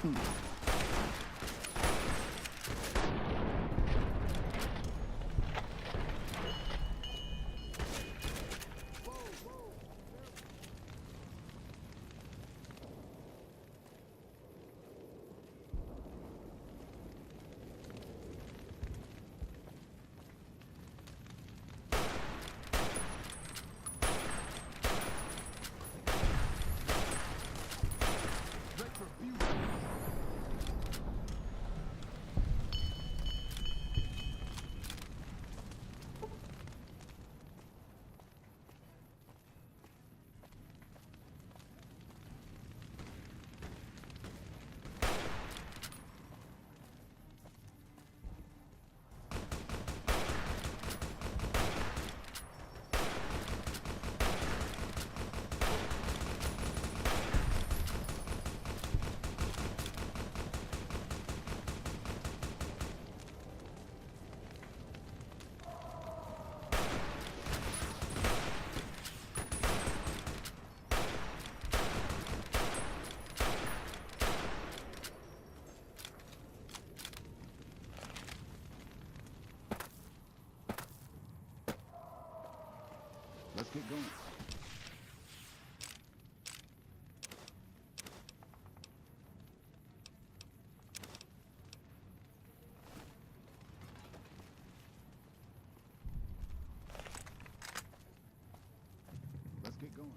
Let's get going. Let's get going.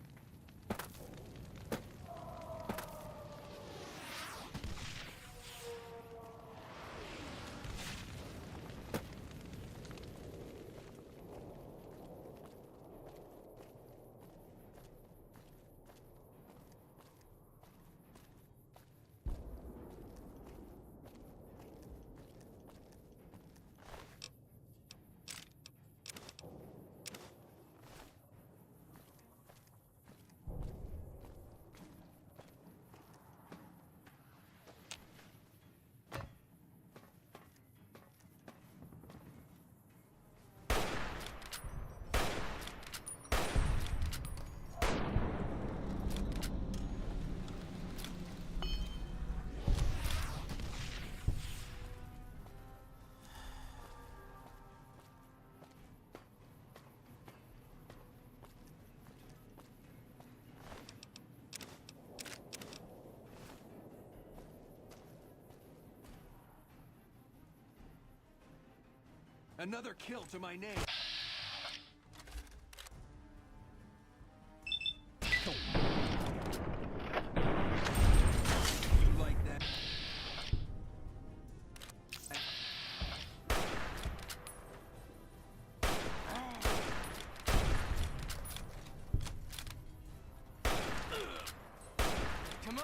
Another kill to my name. You like that? Come on!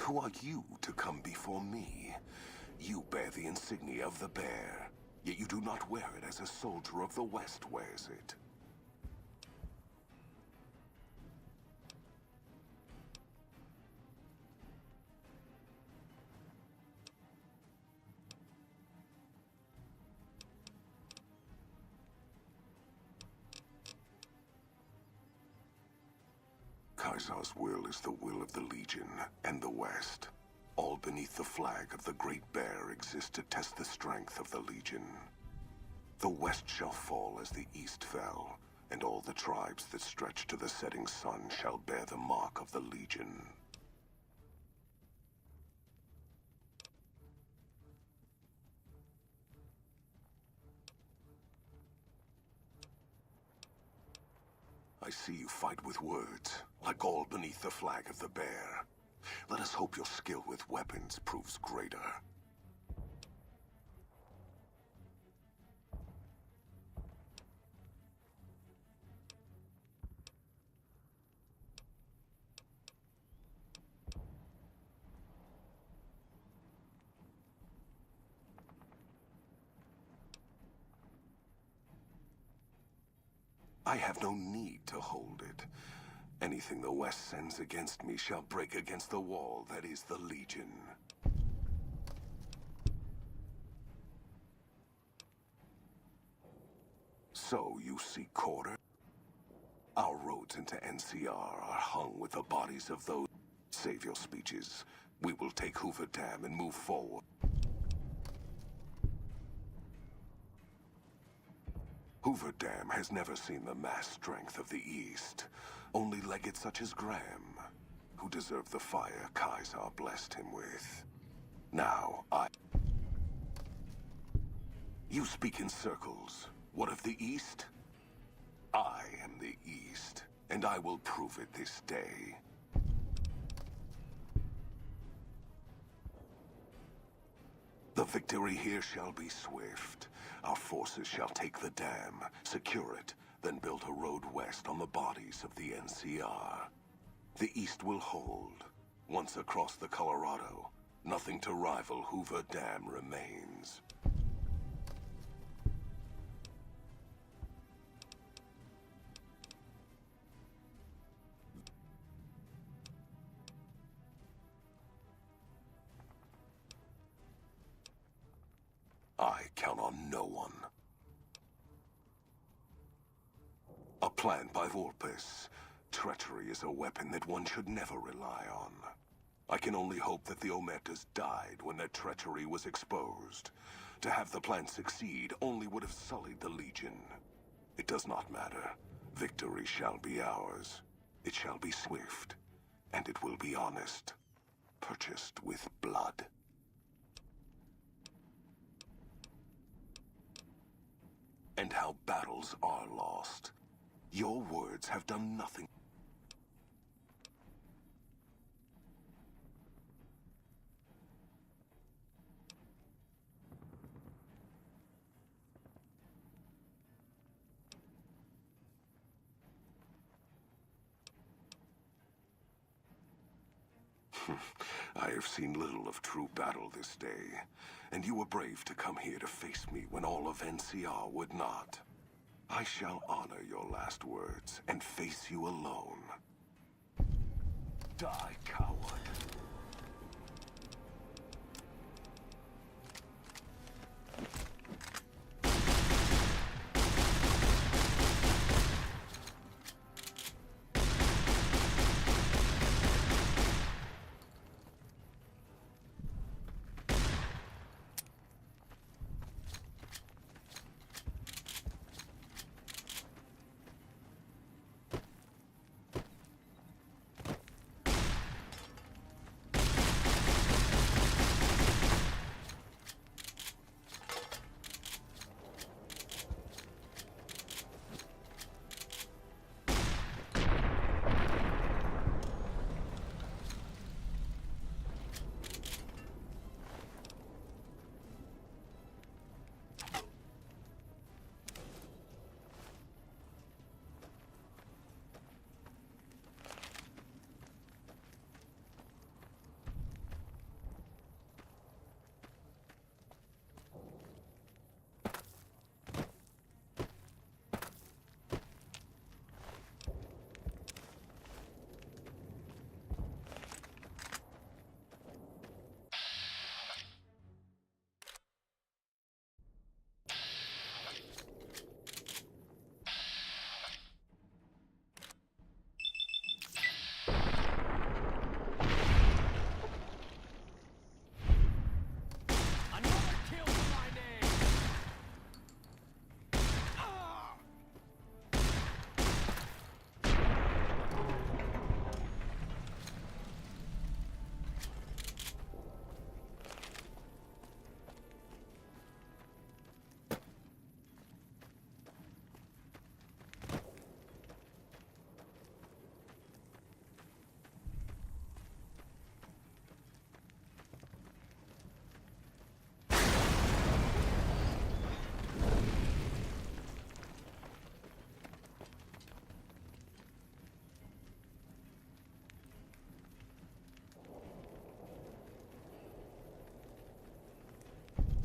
who are you to come before me? You bear the insignia of the bear, yet you do not wear it as a soldier of the West wears it. Caesar's will is the will of the Legion and the West. All beneath the flag of the Great Bear exists to test the strength of the Legion. The West shall fall as the East fell, and all the tribes that stretch to the setting sun shall bear the mark of the Legion. I see you fight with words, like all beneath the flag of the bear. Let us hope your skill with weapons proves greater. I have no need to hold it. Anything the West sends against me shall break against the wall that is the Legion. So you seek quarter? Our roads into NCR are hung with the bodies of those. Save your speeches. We will take Hoover Dam and move forward. Hoover Dam has never seen the mass strength of the East. Only legates such as Graham, who deserve the fire Caesar blessed him with. Now, You speak in circles. What of the East? I am the East, and I will prove it this day. The victory here shall be swift. Our forces shall take the dam, secure it, then build a road west on the bodies of the NCR. The East will hold. Once across the Colorado, nothing to rival Hoover Dam remains. I count on no one. A plan by Volpes. Treachery is a weapon that one should never rely on. I can only hope that the Omertas died when their treachery was exposed. To have the plan succeed only would have sullied the Legion. It does not matter. Victory shall be ours. It shall be swift, and it will be honest. Purchased with blood. And how battles are lost. Your words have done nothing. I have seen little of true battle this day, and you were brave to come here to face me when all of NCR would not. I shall honor your last words and face you alone. Die, coward.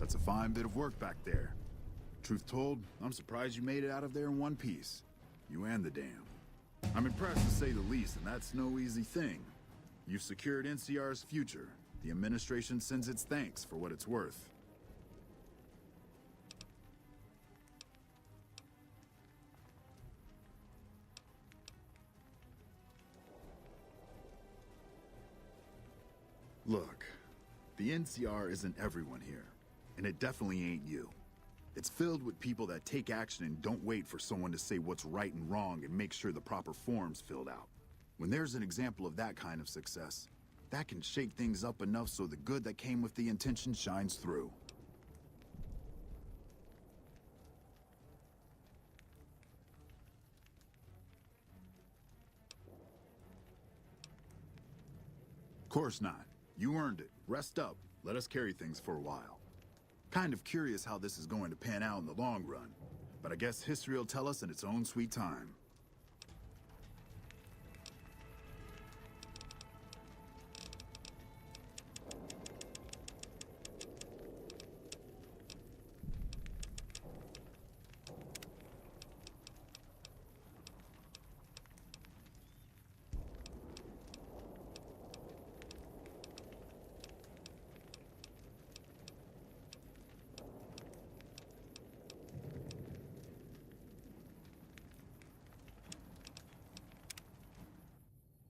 That's a fine bit of work back there. Truth told, I'm surprised you made it out of there in one piece. You and the dam. I'm impressed to say the least, and that's no easy thing. You've secured NCR's future. The administration sends its thanks for what it's worth. Look, the NCR isn't everyone here, and it definitely ain't you. It's filled with people that take action and don't wait for someone to say what's right and wrong and make sure the proper form's filled out. When there's an example of that kind of success, that can shake things up enough so the good that came with the intention shines through. Course not. You earned it. Rest up. Let us carry things for a while. Kind of curious how this is going to pan out in the long run, but I guess history will tell us in its own sweet time.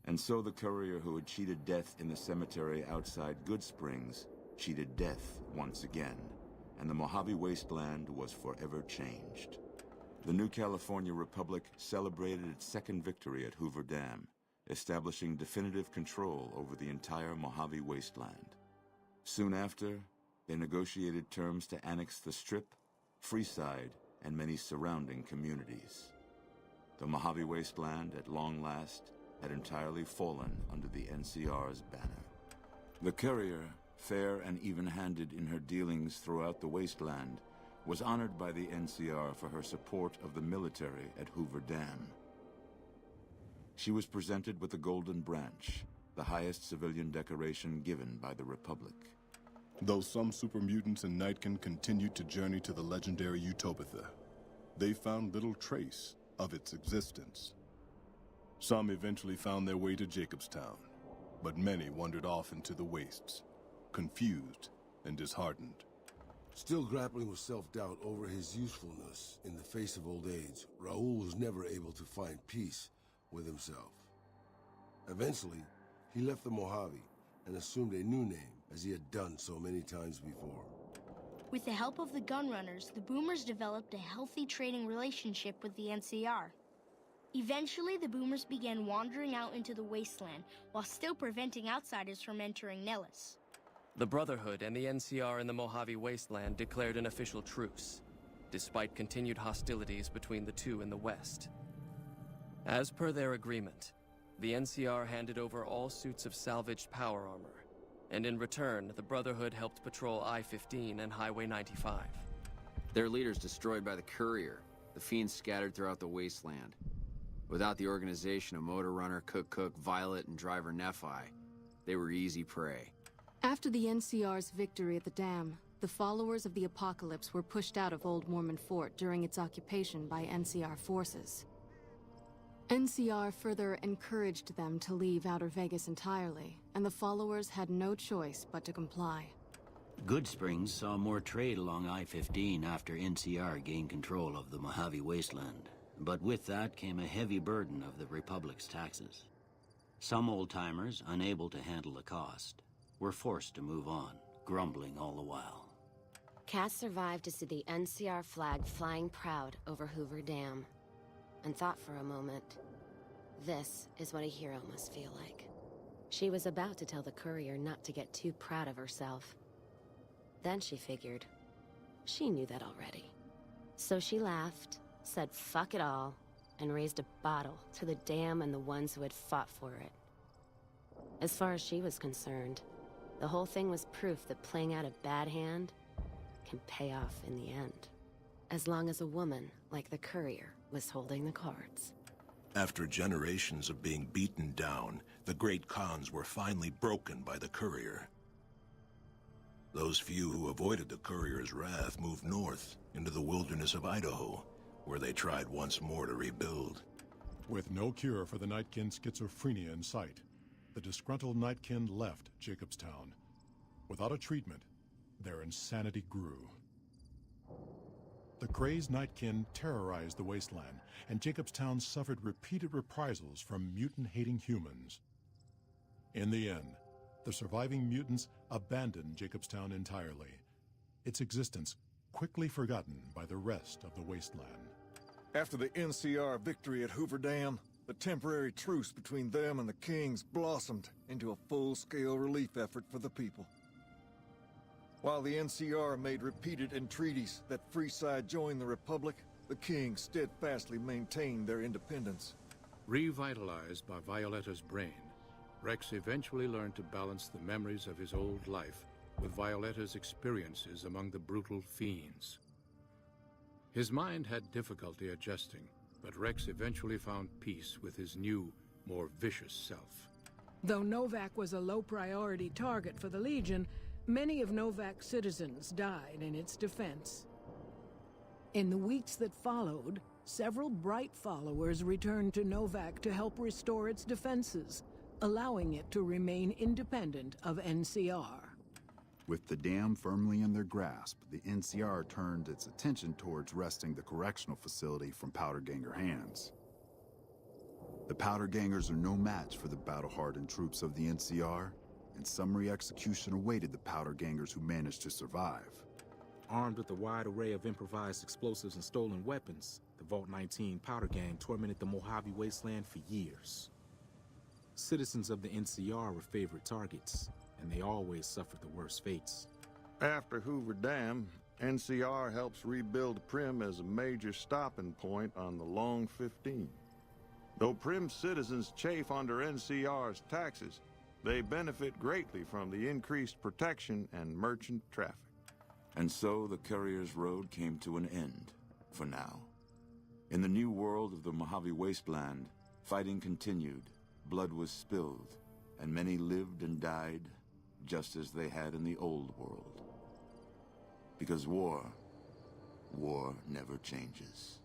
And so the courier who had cheated death in the cemetery outside Good Springs cheated death once again, and the Mojave Wasteland was forever changed. The new California Republic celebrated its second victory at Hoover Dam, establishing definitive control over the entire Mojave Wasteland. Soon after, they negotiated terms to annex the Strip, Freeside, and many surrounding communities. The Mojave Wasteland, at long last, had entirely fallen under the NCR's banner. The courier, fair and even-handed in her dealings throughout the wasteland, was honored by the NCR for her support of the military at Hoover Dam. She was presented with the Golden Branch, the highest civilian decoration given by the Republic. Though some super mutants in Nightkin continued to journey to the legendary Utopia, they found little trace of its existence. Some eventually found their way to Jacobstown, but many wandered off into the wastes, confused and disheartened. Still grappling with self-doubt over his usefulness in the face of old age, Raoul was never able to find peace with himself. Eventually, he left the Mojave and assumed a new name, as he had done so many times before. With the help of the Gunrunners, the Boomers developed a healthy trading relationship with the NCR. Eventually, the Boomers began wandering out into the wasteland, while still preventing outsiders from entering Nellis. The Brotherhood and the NCR in the Mojave Wasteland declared an official truce, despite continued hostilities between the two in the West. As per their agreement, the NCR handed over all suits of salvaged power armor, and in return, the Brotherhood helped patrol I-15 and Highway 95. Their leaders destroyed by the Courier, the fiends scattered throughout the wasteland. Without the organization of Motor Runner, Cook, Violet, and Driver Nephi, they were easy prey. After the NCR's victory at the dam, the followers of the Apocalypse were pushed out of Old Mormon Fort during its occupation by NCR forces. NCR further encouraged them to leave Outer Vegas entirely, and the followers had no choice but to comply. Good Springs saw more trade along I-15 after NCR gained control of the Mojave Wasteland. But with that came a heavy burden of the Republic's taxes. Some old-timers, unable to handle the cost, were forced to move on, grumbling all the while. Cass survived to see the NCR flag flying proud over Hoover Dam, and thought for a moment, this is what a hero must feel like. She was about to tell the courier not to get too proud of herself. Then she figured, she knew that already. So she laughed, said fuck it all, and raised a bottle to the dam and the ones who had fought for it. As far as she was concerned, the whole thing was proof that playing out a bad hand can pay off in the end. As long as a woman, like the courier, was holding the cards. After generations of being beaten down, the great Khans were finally broken by the courier. Those few who avoided the courier's wrath moved north into the wilderness of Idaho, where they tried once more to rebuild. With no cure for the Nightkin's schizophrenia in sight, the disgruntled Nightkin left Jacobstown. Without a treatment, their insanity grew. The crazed Nightkin terrorized the wasteland, and Jacobstown suffered repeated reprisals from mutant-hating humans. In the end, the surviving mutants abandoned Jacobstown entirely, its existence quickly forgotten by the rest of the wasteland. After the NCR victory at Hoover Dam, the temporary truce between them and the Kings blossomed into a full-scale relief effort for the people. While the NCR made repeated entreaties that Freeside join the Republic, the Kings steadfastly maintained their independence. Revitalized by Violetta's brain, Rex eventually learned to balance the memories of his old life with Violetta's experiences among the brutal fiends. His mind had difficulty adjusting, but Rex eventually found peace with his new, more vicious self. Though Novak was a low-priority target for the Legion, many of Novak's citizens died in its defense. In the weeks that followed, several Bright followers returned to Novak to help restore its defenses, allowing it to remain independent of NCR. With the dam firmly in their grasp, the NCR turned its attention towards wresting the correctional facility from Powder Ganger hands. The Powder Gangers are no match for the battle-hardened troops of the NCR, and summary execution awaited the Powder Gangers who managed to survive. Armed with a wide array of improvised explosives and stolen weapons, the Vault 19 Powder Gang tormented the Mojave Wasteland for years. Citizens of the NCR were favorite targets, and they always suffered the worst fates. After Hoover Dam, NCR helps rebuild Prim as a major stopping point on the Long 15. Though Prim citizens chafe under NCR's taxes, they benefit greatly from the increased protection and merchant traffic. And so the Courier's Road came to an end, for now. In the new world of the Mojave Wasteland, fighting continued, blood was spilled, and many lived and died just as they had in the old world. Because war never changes.